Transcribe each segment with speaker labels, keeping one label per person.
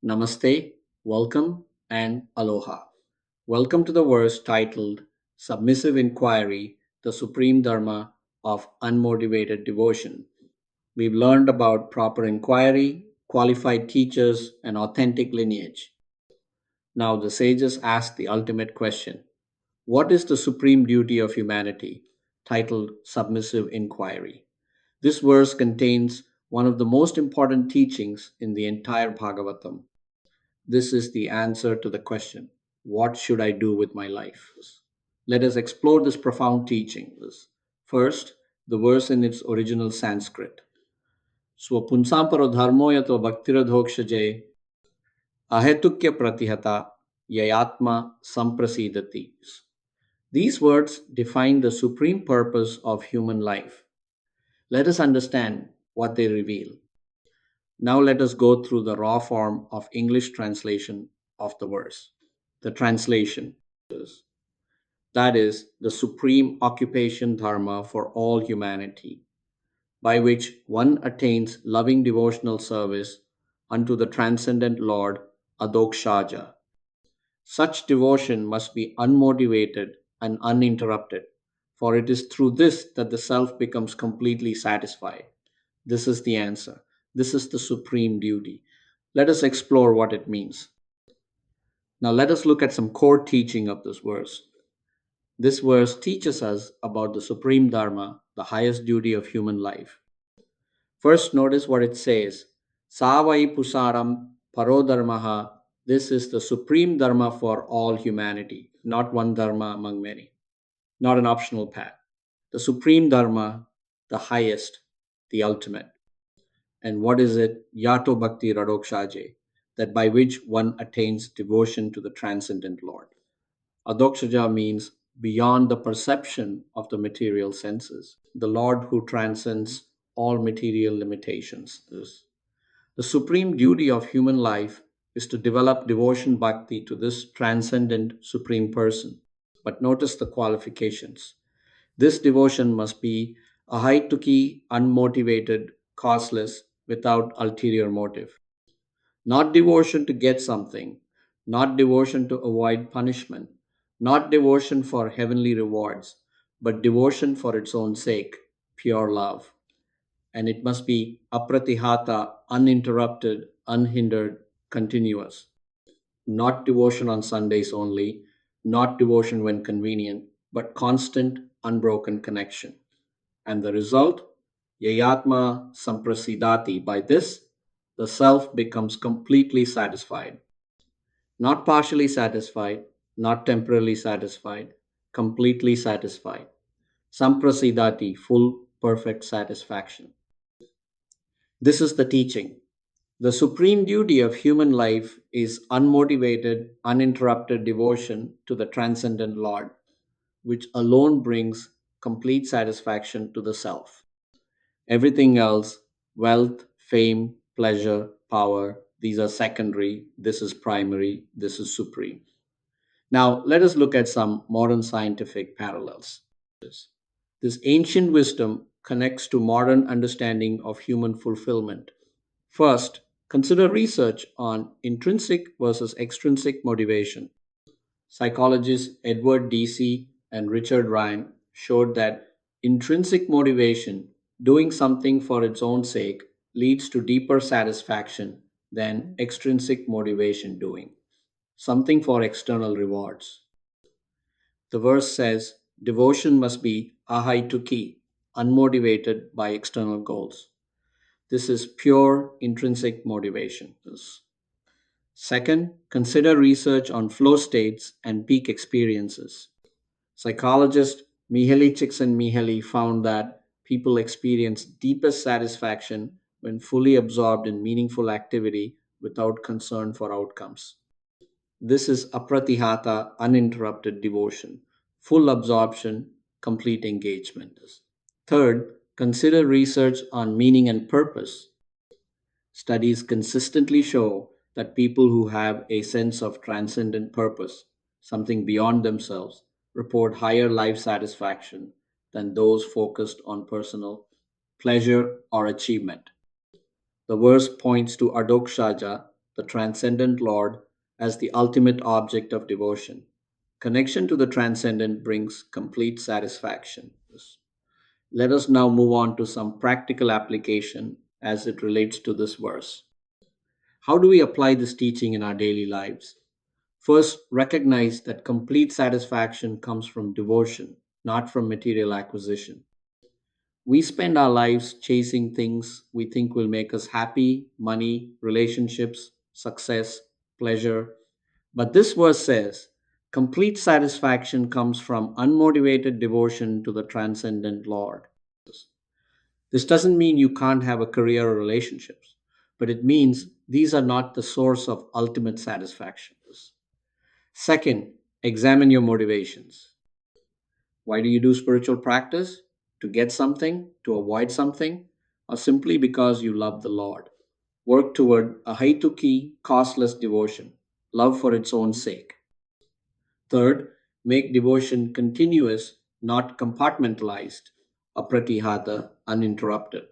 Speaker 1: Namaste, welcome, and aloha. Welcome to the verse titled Submissive Inquiry, the Supreme Dharma of Unmotivated Devotion. We've learned about proper inquiry, qualified teachers, and authentic lineage. Now, the sages ask the ultimate question: what is the supreme duty of humanity? Titled Submissive Inquiry. This verse contains one of the most important teachings in the entire Bhagavatam. This is the answer to the question: what should I do with my life? Let us explore this profound teaching. First, the verse in its original Sanskrit. Swapunsamparo dharmo yato bhaktiradhokshaje ahetukya pratihata yayatma samprasidati. These words define the supreme purpose of human life. Let us understand what they reveal. Now let us go through the raw form of English translation of the verse. The translation is, that is, the supreme occupation dharma for all humanity, by which one attains loving devotional service unto the transcendent Lord Adhokshaja. Such devotion must be unmotivated and uninterrupted, for it is through this that the self becomes completely satisfied. This is the answer. This is the supreme duty. Let us explore what it means. Now, let us look at some core teaching of this verse. This verse teaches us about the supreme dharma, the highest duty of human life. First, notice what it says: Savai pusaram parodharmaha. This is the supreme dharma for all humanity, not one dharma among many, not an optional path. The supreme dharma, the highest, the ultimate. And what is it? Yato Bhakti Radokshaje, that by which one attains devotion to the transcendent Lord. Adhokshaja means beyond the perception of the material senses, the Lord who transcends all material limitations. The supreme duty of human life is to develop devotion bhakti to this transcendent supreme person. But notice the qualifications. This devotion must be ahaituki, unmotivated, causeless, without ulterior motive. Not devotion to get something, not devotion to avoid punishment, not devotion for heavenly rewards, but devotion for its own sake, pure love. And it must be apratihata, uninterrupted, unhindered, continuous. Not devotion on Sundays only, not devotion when convenient, but constant, unbroken connection. And the result? Yayatma samprasidati. By this, the self becomes completely satisfied. Not partially satisfied, not temporarily satisfied, completely satisfied. Samprasidati, full, perfect satisfaction. This is the teaching. The supreme duty of human life is unmotivated, uninterrupted devotion to the transcendent Lord, which alone brings complete satisfaction to the self. Everything else, wealth, fame, pleasure, power, these are secondary, this is primary, this is supreme. Now, let us look at some modern scientific parallels. This ancient wisdom connects to modern understanding of human fulfillment. First, consider research on intrinsic versus extrinsic motivation. Psychologists Edward Deci and Richard Ryan showed that intrinsic motivation, doing something for its own sake, leads to deeper satisfaction than extrinsic motivation, doing something for external rewards. The verse says devotion must be ahaituki, unmotivated by external goals. This is pure intrinsic motivation. Second, consider research on flow states and peak experiences. Psychologist Mihaly Csikszentmihalyi found that people experience deepest satisfaction when fully absorbed in meaningful activity without concern for outcomes. This is apratihata, uninterrupted devotion, full absorption, complete engagement. Third, consider research on meaning and purpose. Studies consistently show that people who have a sense of transcendent purpose, something beyond themselves, report higher life satisfaction than those focused on personal pleasure or achievement. The verse points to Adhokshaja, the transcendent Lord, as the ultimate object of devotion. Connection to the transcendent brings complete satisfaction. Let us now move on to some practical application as it relates to this verse. How do we apply this teaching in our daily lives? First, recognize that complete satisfaction comes from devotion, not from material acquisition. We spend our lives chasing things we think will make us happy: money, relationships, success, pleasure. But this verse says complete satisfaction comes from unmotivated devotion to the transcendent Lord. This doesn't mean you can't have a career or relationships, but it means these are not the source of ultimate satisfaction. Second, examine your motivations. Why do you do spiritual practice? To get something, to avoid something, or simply because you love the Lord? Work toward a haituki, costless devotion, love for its own sake. Third, make devotion continuous, not compartmentalized, apratihata, uninterrupted,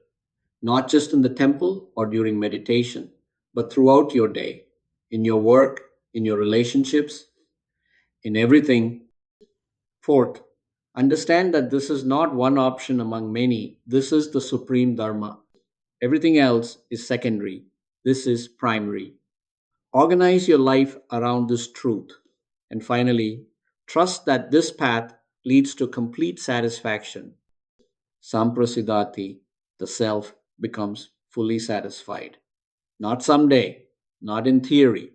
Speaker 1: not just in the temple or during meditation, but throughout your day, in your work, in your relationships, in everything. Fourth, understand that this is not one option among many. This is the supreme dharma. Everything else is secondary. This is primary. Organize your life around this truth. And finally, trust that this path leads to complete satisfaction. Samprasidati, the self becomes fully satisfied. Not someday, not in theory,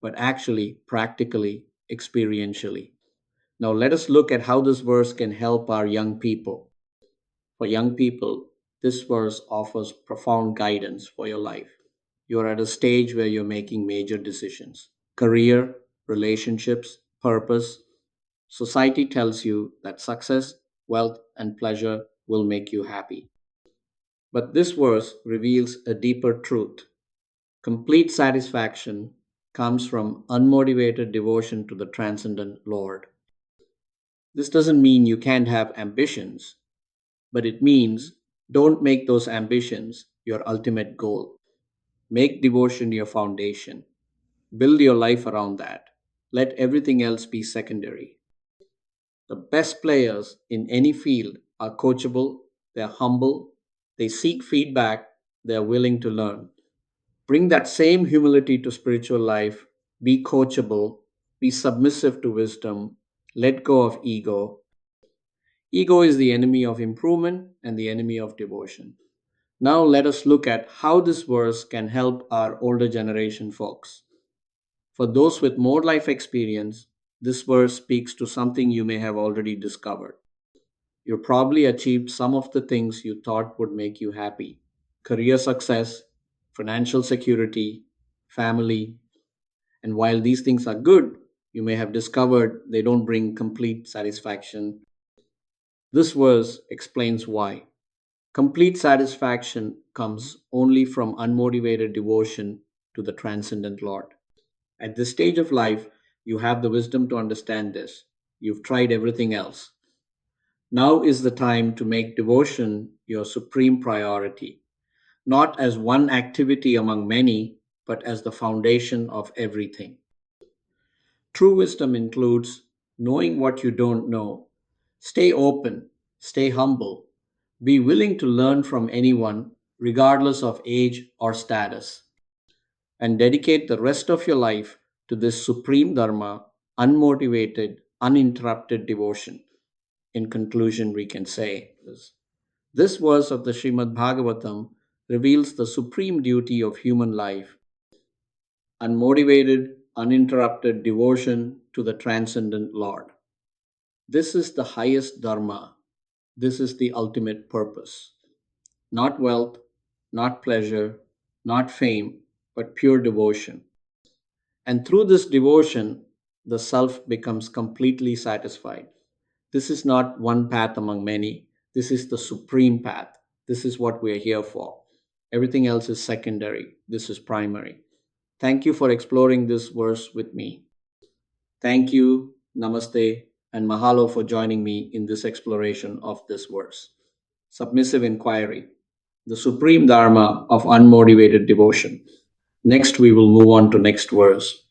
Speaker 1: but actually, practically, experientially. Now, let us look at how this verse can help our young people. For young people, this verse offers profound guidance for your life. You're at a stage where you're making major decisions: career, relationships, purpose. Society tells you that success, wealth, and pleasure will make you happy. But this verse reveals a deeper truth. Complete satisfaction comes from unmotivated devotion to the transcendent Lord. This doesn't mean you can't have ambitions, but it means don't make those ambitions your ultimate goal. Make devotion your foundation. Build your life around that. Let everything else be secondary. The best players in any field are coachable, they're humble, they seek feedback, they're willing to learn. Bring that same humility to spiritual life. Be coachable, be submissive to wisdom, let go of ego. Ego is the enemy of improvement and the enemy of devotion. Now, let us look at how this verse can help our older generation folks. For those with more life experience, this verse speaks to something you may have already discovered. You probably achieved some of the things you thought would make you happy: career success, financial security, family. And while these things are good, you may have discovered they don't bring complete satisfaction. This verse explains why. Complete satisfaction comes only from unmotivated devotion to the transcendent Lord. At this stage of life, you have the wisdom to understand this. You've tried everything else. Now is the time to make devotion your supreme priority, not as one activity among many, but as the foundation of everything. True wisdom includes knowing what you don't know. Stay open, stay humble, be willing to learn from anyone, regardless of age or status, and dedicate the rest of your life to this supreme dharma, unmotivated, uninterrupted devotion. In conclusion, we can say this verse of the Srimad Bhagavatam reveals the supreme duty of human life: unmotivated, uninterrupted devotion to the transcendent Lord. This is the highest dharma. This is the ultimate purpose. Not wealth, not pleasure, not fame, but pure devotion. And through this devotion, the self becomes completely satisfied. This is not one path among many. This is the supreme path. This is what we are here for. Everything else is secondary. This is primary. Thank you for exploring this verse with me. Thank you, namaste, and mahalo for joining me in this exploration of this verse. Submissive inquiry, the supreme dharma of unmotivated devotion. Next, we will move on to next verse.